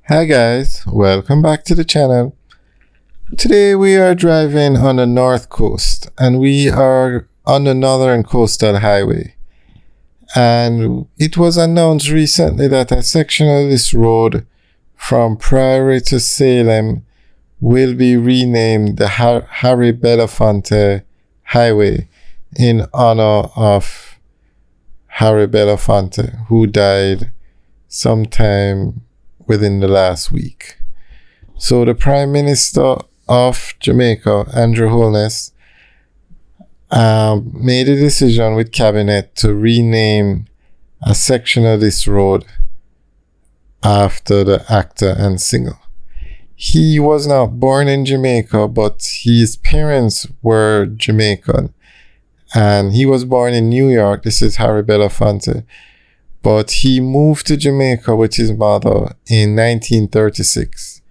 Hi guys, welcome back to the channel. Today we are driving on the north coast and we are on the northern coastal highway. And it was announced recently that a section of this road from Prairie to Salem will be renamed the Harry Belafonte Highway in honor of Harry Belafonte, who died sometime within the last week. So the Prime Minister of Jamaica, Andrew Holness, made a decision with Cabinet to rename a section of this road after the actor and singer. He was not born in Jamaica, but his parents were Jamaican. And he was born in New York. This is Harry Belafonte. But he moved to Jamaica with his mother in 1936.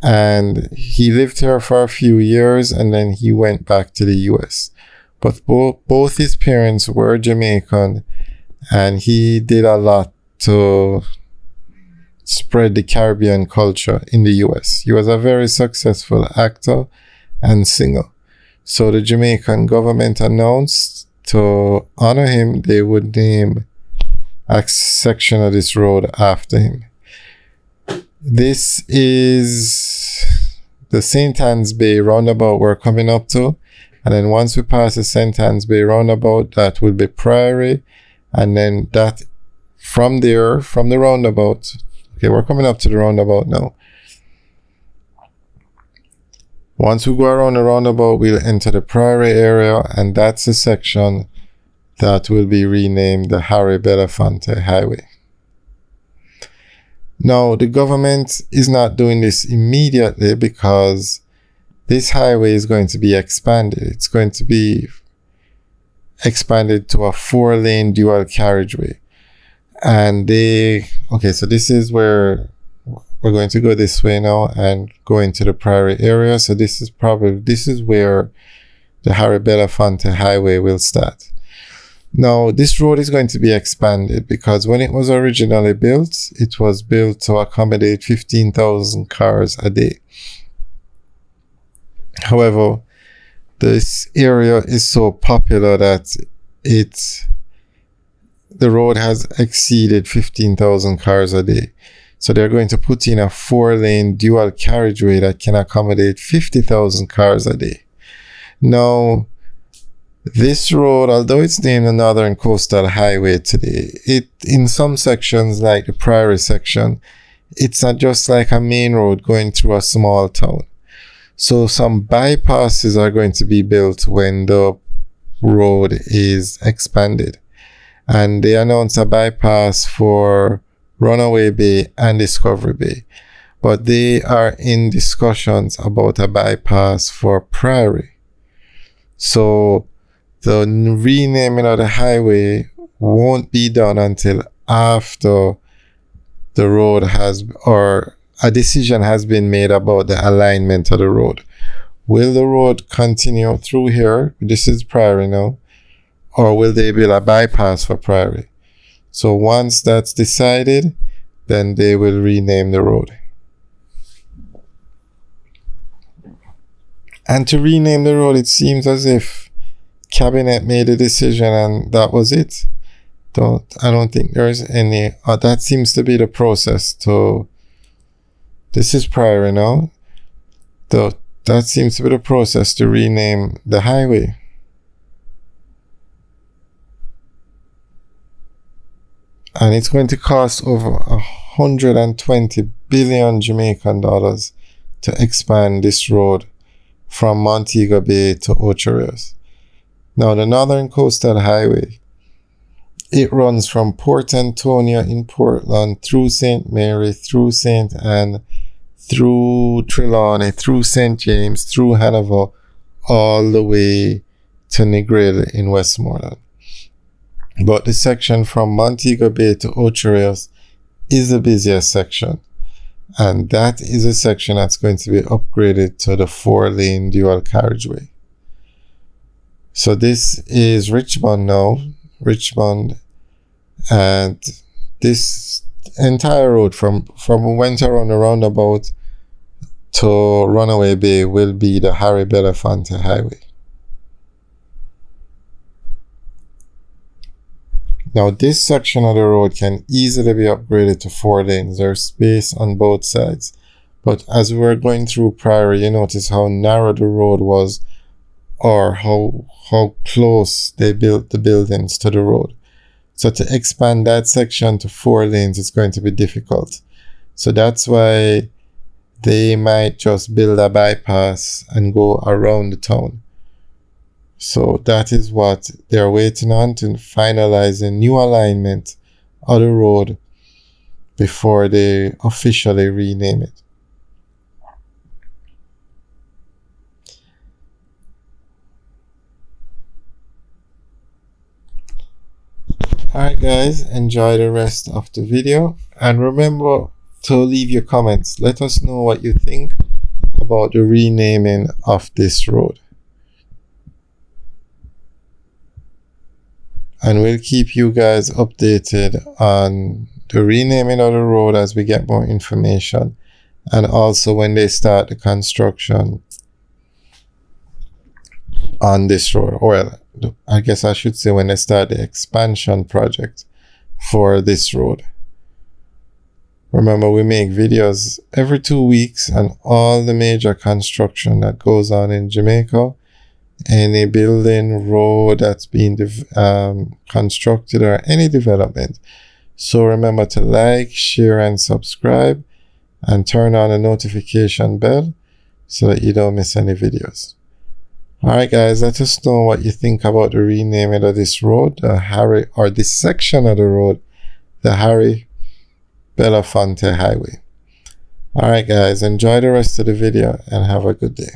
And he lived here for a few years and then he went back to the US. But both his parents were Jamaican and he did a lot to spread the Caribbean culture in the US. He was a very successful actor and singer. So the Jamaican government announced to honor him, they would name a section of this road after him. This is the St. Anne's Bay roundabout we're coming up to. And then once we pass the St. Anne's Bay roundabout, that will be Prairie. And then that from there, from the roundabout, okay, we're coming up to the roundabout now. Once we go around the roundabout, we'll enter the Prairie area, and that's a section that will be renamed the Harry Belafonte Highway. Now, the government is not doing this immediately because this highway is going to be expanded. It's going to be expanded to a 4-lane dual carriageway. And so this is where we're going to go this way now and go into the Prairie area. So this is where the Harry Belafonte Highway will start. Now, this road is going to be expanded because when it was originally built, it was built to accommodate 15,000 cars a day. However, this area is so popular that the road has exceeded 15,000 cars a day. So they're going to put in a 4-lane dual carriageway that can accommodate 50,000 cars a day. Now, this road, although it's named the Northern Coastal Highway today, in some sections, like the Prairie section, it's not just like a main road going through a small town. So some bypasses are going to be built when the road is expanded. And they announced a bypass for Runaway Bay and Discovery Bay. But they are in discussions about a bypass for Prairie. So the renaming of the highway won't be done until after the road a decision has been made about the alignment of the road. Will the road continue through here? This is Prairie now. Or will they build a bypass for Prairie? So once that's decided, then they will rename the road. And to rename the road, it seems as if Cabinet made a decision and that was it. I don't think there's any, that seems to be the process this is Prairie now. That seems to be the process to rename the highway. And it's going to cost over 120 billion Jamaican dollars to expand this road from Montego Bay to Ocho Rios. Now, the Northern Coastal Highway, it runs from Port Antonio in Portland through St. Mary, through St. Anne, through Trelawney, through St. James, through Hanover, all the way to Negril in Westmoreland. But the section from Montego Bay to Ocho Rios is the busiest section. And that is a section that's going to be upgraded to the 4-lane dual carriageway. So this is Richmond now. Richmond. And this entire road from we went around the roundabout to Runaway Bay will be the Harry Belafonte Highway. Now this section of the road can easily be upgraded to 4 lanes. There's space on both sides. But as we were going through prior, you notice how narrow the road was, or how close they built the buildings to the road. So to expand that section to 4 lanes is going to be difficult. So that's why they might just build a bypass and go around the town. So that is what they're waiting on, to finalize a new alignment of the road before they officially rename it. Alright guys, enjoy the rest of the video, and remember to leave your comments. Let us know what you think about the renaming of this road. And we'll keep you guys updated on the renaming of the road as we get more information, and also when they start the construction on this road. Well, I guess I should say when they start the expansion project for this road. Remember, we make videos every 2 weeks on all the major construction that goes on in Jamaica. Any building, road that's being constructed, or any development. So remember to like, share, and subscribe, and turn on the notification bell so that you don't miss any videos. Alright guys, let us know what you think about the renaming of this road, this section of the road, the Harry Belafonte Highway. Alright guys, enjoy the rest of the video and have a good day.